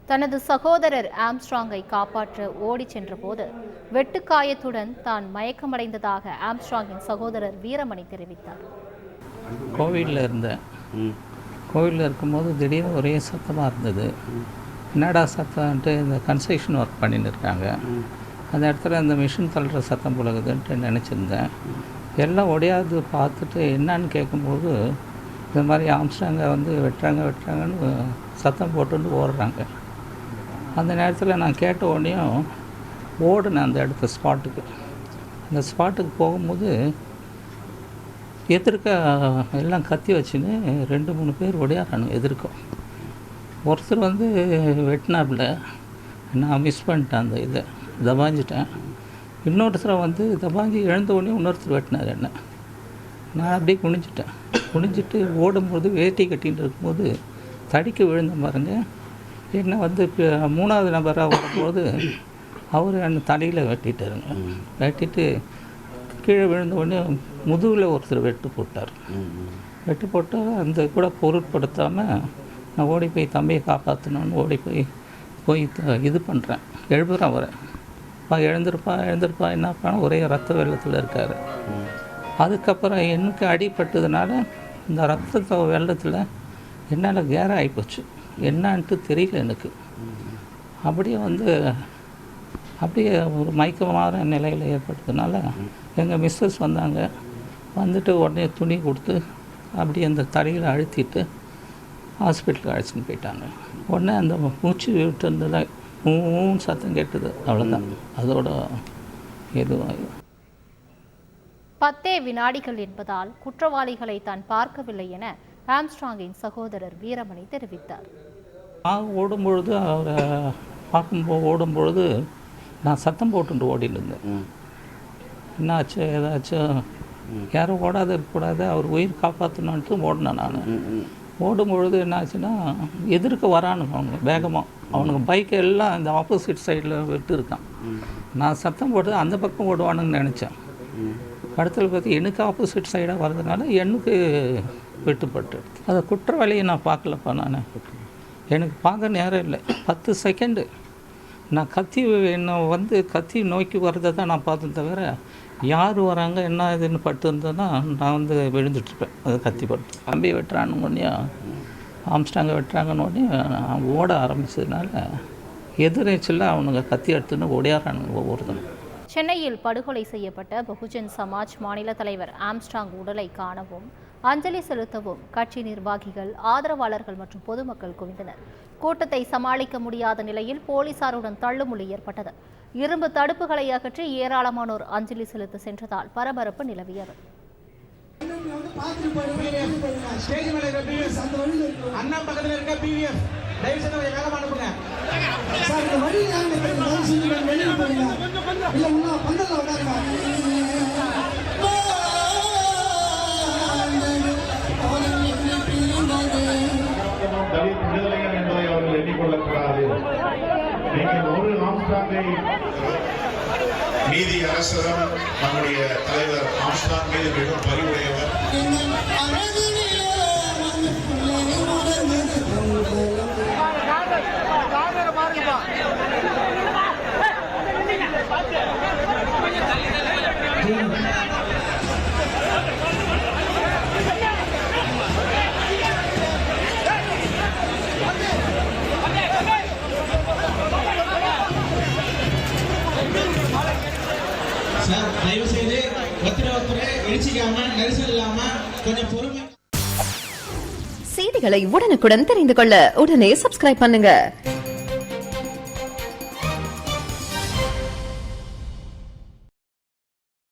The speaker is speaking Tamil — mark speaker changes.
Speaker 1: தனது சகோதரர் ஆம்ஸ்ட்ராங்கை காப்பாற்ற ஓடிச் சென்றபோது வெட்டுக்காயத்துடன் தான் மயக்கமடைந்ததாக ஆம்ஸ்ட்ராங்கின் சகோதரர் வீரமணி தெரிவித்தார்.
Speaker 2: கோவிலில் இருந்தேன். கோவிலில் இருக்கும்போது திடீர்னு ஒரே சத்தமாக இருந்தது. என்னடா சத்தம்ன்ட்டு இந்த கன்ஸ்ட்ரக்ஷன் ஒர்க் பண்ணின்னு இருக்காங்க. அந்த இடத்துல அந்த மிஷின் தள்ளுற சத்தம் போலகுதுன்ட்டு நினச்சிருந்தேன். எல்லாம் ஒடையாது பார்த்துட்டு என்னான்னு கேட்கும்போது இந்த மாதிரி ஆம்ஸ்ட்ராங்கை வெட்டுறாங்கன்னு சத்தம் போட்டுட்டு ஓடுறாங்க. அந்த நேரத்தில் நான் கேட்ட உடனேயும் ஓடினேன் அந்த இடத்த ஸ்பாட்டுக்கு. அந்த ஸ்பாட்டுக்கு போகும்போது எதிர்க்க எல்லாம் கத்தி வச்சுன்னு 2-3 பேர் ஒடையாறானுங்க எதிர்க்கும். ஒருத்தர் வெட்டினாப்புல நான் மிஸ் பண்ணிட்டேன், அந்த இதை தபாஞ்சிட்டேன். இன்னொருத்தரை தபாஞ்சி எழுந்த உடனே இன்னொருத்தர் வெட்டினார் என்ன. நான் அப்படியே குனிஞ்சிட்டு ஓடும்போது வேட்டி கட்டிகிட்டு இருக்கும்போது தடிக்க விழுந்த பாருங்க. என்ன 3வது நபராக வரும்போது அவர் அந்த தலையில் வெட்டிட்டாருங்க. வெட்டிட்டு கீழே விழுந்த உடனே முதுகில் ஒருத்தர் வெட்டு போட்டு அந்த கூட பொருட்படுத்தாமல் நான் ஓடி போய் தம்பியை காப்பாற்றணுன்னு ஓடி போய் இது பண்ணுறேன், எழுப்புறேன் அவரை. எழுந்திருப்பா என்னப்பா ஒரே ரத்த வெள்ளத்தில் இருக்கார். அதுக்கப்புறம் எனக்கு அடிப்பட்டதுனால இந்த ரத்த வெள்ளத்தில் என்னால் கேர ஆகிப்போச்சு. என்னான்ட்டு தெரியல எனக்கு. அப்படியே ஒரு மயக்கமான நிலையில் ஏற்பட்டதுனால எங்கள் மிஸ்ஸஸ் வந்துட்டு உடனே துணி கொடுத்து அப்படியே அந்த தலையில் அழுத்திட்டு ஹாஸ்பிட்டலுக்கு அழைச்சின்னு போயிட்டாங்க. உடனே அந்த மூச்சு விட்டு இருந்ததில் சத்தம் கேட்டது, அவ்வளோதான். அதோட எதுவும்
Speaker 1: 10 வினாடிகள் என்பதால் குற்றவாளிகளை தான் பார்க்கவில்லை என ஆம்ஸ்ட்ராங்கின் சகோதரர் வீரமணி தெரிவித்தார்.
Speaker 2: நான் ஓடும்பொழுது அவரை ஓடும்பொழுது நான் சத்தம் போட்டுட்டு ஓடிட்டு இருந்தேன். என்னாச்சு ஏதாச்சும் யாரும் ஓடாத இருக்கக்கூடாது, அவர் உயிர் காப்பாற்றணுன்ட்டு ஓடினேன். நான் ஓடும்பொழுது என்னாச்சுன்னா எதிர்க்க வரானுங்க அவங்க வேகமாக. அவனுக்கு பைக்கை எல்லாம் இந்த ஆப்போசிட் சைடில் விட்டு இருக்கான். நான் சத்தம் போட்டு அந்த பக்கம் ஓடுவானுன்னு நினச்சேன். அடுத்தது பார்த்து எனக்கு ஆப்போசிட் சைடாக வர்றதுனால எனக்கு வெட்டுப்பட்டு அதை குற்றவாளியை நான் பார்க்கலப்பா. நான் எனக்கு பார்க்க நேரம் இல்லை. 10 செகண்டு நான் கத்தி நோக்கி வர்றதை தான் நான் பார்த்தேன் தவிர யார் வராங்க என்ன இதுன்னு பட்டு இருந்ததுன்னா நான் விழுந்துட்டுருப்பேன். அது கத்தி பட்டு தம்பி வெட்டுறானுங்கன்னே ஆம்ஸ்ட்ராங்கை வெட்டுறாங்கன்னு நான் ஓட ஆரம்பித்ததுனால எதிர்நீச்சலில் அவனுங்க கத்தி எடுத்துன்னு ஓடியாரானுங்க ஒவ்வொருத்தனும்.
Speaker 1: சென்னையில் படுகொலை செய்யப்பட்ட பகுஜன் சமாஜ் மாநில தலைவர் ஆம்ஸ்ட்ராங் உடலை காணவும் அஞ்சலி செலுத்தவும் கட்சி நிர்வாகிகள், ஆதரவாளர்கள் மற்றும் பொதுமக்கள் குவிந்தனர். கூட்டத்தை சமாளிக்க முடியாத நிலையில் போலீசாருடன் தள்ளுமுள்ளி ஏற்பட்டது. இரும்பு தடுப்புகளை அகற்றி ஏராளமானோர் அஞ்சலி செலுத்த சென்றதால் பரபரப்பு நிலவியது.
Speaker 3: நீதி அரசரும் நம்முடைய தலைவர் ஆம்ஸ்ட்ராங் மீது மிகவும் பரிவுடையவர்.
Speaker 4: தயவு செய்து ஒருத்தரை இடிச்சிக்காம நெரிசல் இல்லாம கொஞ்சம் பொறுமை.
Speaker 5: செய்திகளை உடனுக்குடன் தெரிந்து கொள்ள உடனே சப்ஸ்கிரைப் பண்ணுங்க.